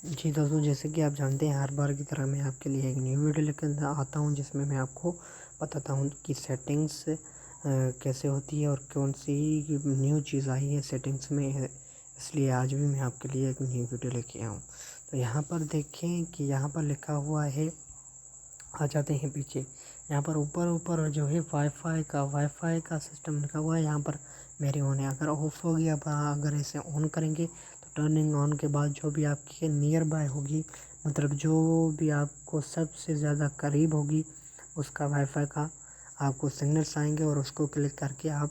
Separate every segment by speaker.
Speaker 1: جی دوستوں، جیسے کہ آپ جانتے ہیں ہر بار کی طرح میں آپ کے لیے ایک نیو ویڈیو لے کر آتا ہوں، جس میں آپ کو بتاتا ہوں کہ سیٹنگس کیسے ہوتی ہے اور کون سی نیو چیز آئی ہے سیٹنگس میں. اس لیے آج بھی میں آپ کے لیے ایک نیو ویڈیو لے کے آیا ہوں. تو یہاں پر دیکھیں کہ یہاں پر لکھا ہوا ہے، آ جاتے ہیں پیچھے. یہاں پر اوپر جو ہے وائی فائی کا سسٹم لکھا ہوا ہے. یہاں پر میرے ہونے اگر آف ہو گیا، اگر اسے آن کریں گے تو ٹرننگ آن کے بعد جو بھی آپ کے نیئر بائی ہوگی، مطلب جو بھی آپ کو سب سے زیادہ قریب ہوگی اس کا وائی فائی کا آپ کو سگنلس آئیں گے اور اس کو کلک کر کے آپ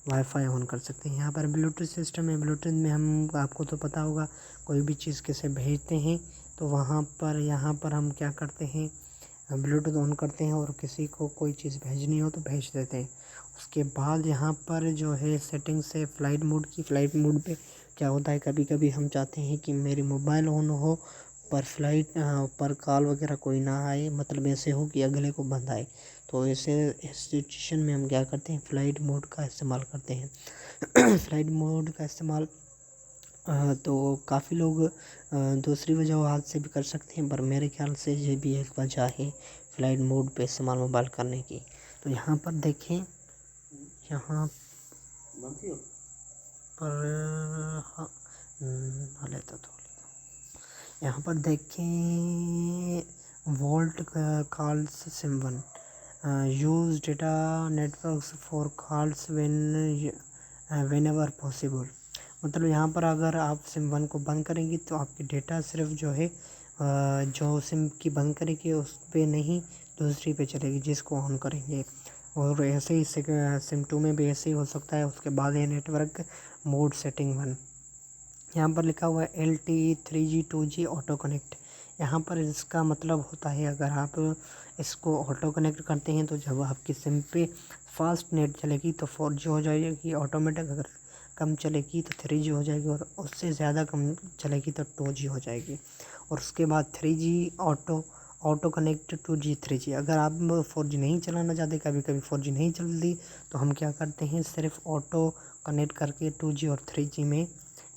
Speaker 1: وائی فائی آن کر سکتے ہیں. یہاں پر بلوٹوتھ سسٹم ہے. بلوٹوتھ میں ہم آپ کو تو پتہ ہوگا کوئی بھی چیز کیسے بھیجتے ہیں، تو یہاں پر ہم کیا کرتے ہیں، بلوٹوتھ آن کرتے ہیں اور کسی کو کوئی چیز بھیجنی ہو تو بھیج دیتے ہیں. اس کے بعد یہاں پر جو ہے سیٹنگس ہے فلائٹ موڈ پہ کیا ہوتا ہے، کبھی کبھی ہم چاہتے ہیں کہ میری موبائل آن ہو پر کال وغیرہ کوئی نہ آئے، مطلب ایسے ہو کہ اگلے کو بند آئے. تو اس سچویشن میں ہم کیا کرتے ہیں، فلائٹ موڈ کا استعمال کرتے ہیں. فلائٹ موڈ کا استعمال تو کافی لوگ دوسری وجوہات سے بھی کر سکتے ہیں، پر میرے خیال سے یہ بھی ایک وجہ ہے فلائٹ موڈ پہ استعمال موبائل کرنے کی. تو یہاں پر دیکھیں، یہاں پر یہاں پر دیکھیں VoLTE calls some 1 use data networks for calls whenever ایور پاسبل. مطلب یہاں پر اگر آپ سم 1 کو بند کریں گی تو آپ کی ڈیٹا صرف جو ہے جو سم کی بند کرے گی اس پہ نہیں، دوسری پہ چلے گی جس کو آن کریں گے. اور ایسے ہی سم 2 میں بھی ایسے ہی ہو سکتا ہے. اس کے بعد ہے نیٹورک موڈ سیٹنگ 1. یہاں پر لکھا ہوا ہے LTE 3G 2G auto connect. یہاں پر اس کا مطلب ہوتا ہے اگر آپ اس کو آٹو کنیکٹ کرتے ہیں تو جب آپ کی سم پہ فاسٹ نیٹ چلے گی تو 4G ہو جائے گی آٹومیٹک، اگر کم چلے گی تو 3G ہو جائے گی، اور اس سے زیادہ کم چلے گی تو 2G ہو جائے گی. اور اس کے بعد 3G auto connect 2G 3G. اگر آپ 4G نہیں چلانا چاہتے، کبھی 4G نہیں چلتی، تو ہم کیا کرتے ہیں، صرف آٹو کنیکٹ کر کے 2G اور 3G میں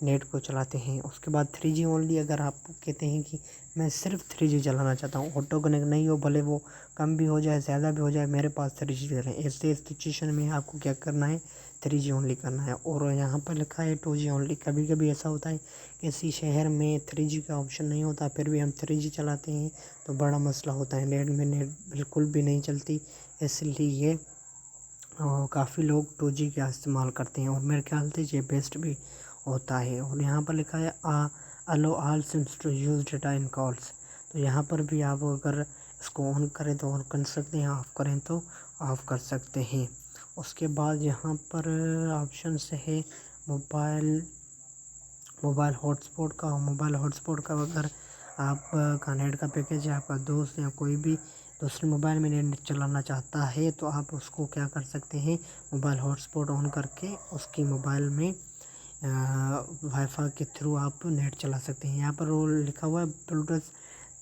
Speaker 1: نیٹ کو چلاتے ہیں. اس کے بعد 3G اونلی. اگر آپ کہتے ہیں کہ میں صرف 3G چلانا چاہتا ہوں، آٹو کنیکٹ نہیں ہو، بھلے وہ کم بھی ہو جائے زیادہ بھی ہو جائے، میرے پاس 3G چلے. ایسے سچویشن میں آپ کو کیا کرنا ہے، 3G اونلی کرنا ہے. اور یہاں پر لکھا ہے 2G اونلی. کبھی کبھی ایسا ہوتا ہے کسی شہر میں 3G کا آپشن نہیں ہوتا، پھر بھی ہم 3G چلاتے ہیں تو بڑا مسئلہ ہوتا ہے، نیٹ بالکل بھی نہیں چلتی. اس لیے کافی لوگ 2G کا استعمال کرتے ہیں، اور میرے خیال سے یہ بیسٹ بھی ہوتا ہے. اور یہاں پر لکھا ہے allow all sims to use data in calls. تو یہاں پر بھی آپ اگر اس کو آن کریں تو آن کر سکتے ہیں، آف کریں تو آف کر سکتے ہیں. اس کے بعد یہاں پر آپشنس ہے موبائل ہاٹ اسپاٹ کا. اگر آپ کا نیٹ کا پیکیج ہے، آپ کا دوست یا کوئی بھی دوسرے موبائل میں نیٹ چلانا چاہتا ہے تو آپ اس کو کیا کر سکتے ہیں، موبائل ہاٹ اسپاٹ آن کر کے اس کی موبائل میں وائی فائی کے تھرو آپ نیٹ چلا سکتے ہیں. یہاں پر لکھا ہوا ہے بلوٹوتھ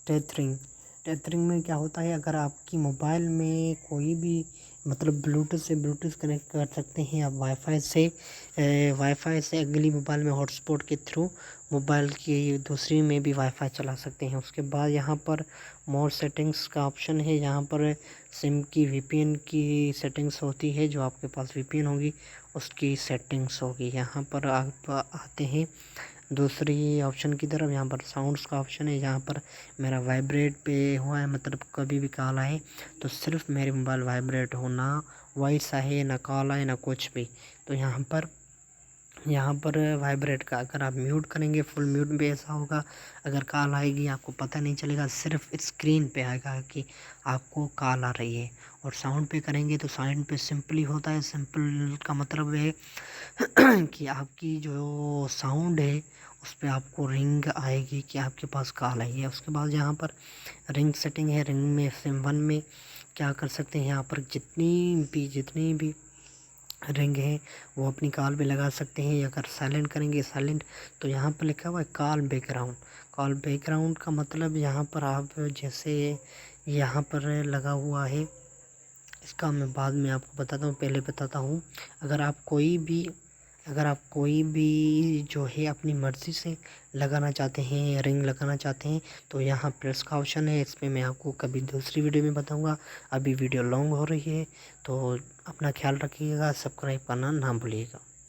Speaker 1: ٹیتھرنگ میں کیا ہوتا ہے، اگر آپ کی موبائل میں کوئی بھی مطلب بلوٹوتھ کنیکٹ کر سکتے ہیں آپ وائی فائی سے اگلی موبائل میں ہاٹ اسپاٹ کے تھرو موبائل کی دوسری میں بھی وائی فائی چلا سکتے ہیں. اس کے بعد یہاں پر مور سیٹنگس کا آپشن ہے. یہاں پر سم کی VPN کی سیٹنگس ہوتی ہے، جو آپ کے پاس VPN ہوگی اس کی سیٹنگس ہوگی. یہاں پر آپ آتے ہیں دوسری آپشن کی طرف. یہاں پر ساؤنڈس کا آپشن ہے. یہاں پر میرا وائبریٹ پہ ہوا ہے، مطلب کبھی بھی کال آئے تو صرف میری موبائل وائبریٹ ہو، نہ وائس آئے نہ کال آئے نہ کچھ بھی. تو یہاں پر وائبریٹ کا اگر آپ میوٹ کریں گے، فل میوٹ بھی ایسا ہوگا، اگر کال آئے گی آپ کو پتہ نہیں چلے گا، صرف اسکرین پہ آئے گا کہ آپ کو کال آ رہی ہے. اور ساؤنڈ پہ کریں گے تو ساؤنڈ پہ سمپلی ہوتا ہے. سمپل کا مطلب ہے کہ آپ کی جو ساؤنڈ ہے اس پہ آپ کو رنگ آئے گی کہ آپ کے پاس کال آئی ہے. اس کے بعد یہاں پر رنگ سیٹنگ ہے. رنگ میں سم 1 میں کیا کر سکتے ہیں، یہاں پر جتنی بھی رنگ ہیں وہ اپنی کال پہ لگا سکتے ہیں. اگر سائلنٹ کریں گے تو یہاں پر لکھا ہوا ہے کال بیک گراؤنڈ کا مطلب یہاں پر آپ جیسے یہاں پر لگا ہوا ہے، اس کا میں بعد میں آپ کو بتاتا ہوں، پہلے بتاتا ہوں. اگر آپ کوئی بھی اگر آپ کوئی بھی جو ہے اپنی مرضی سے لگانا چاہتے ہیں، رنگ لگانا چاہتے ہیں، تو یہاں پلس کا آپشن ہے، اس پہ میں آپ کو کبھی دوسری ویڈیو میں بتاؤں گا. ابھی ویڈیو لانگ ہو رہی ہے تو اپنا خیال رکھیے گا، سبسکرائب کرنا نہ بھولیے گا.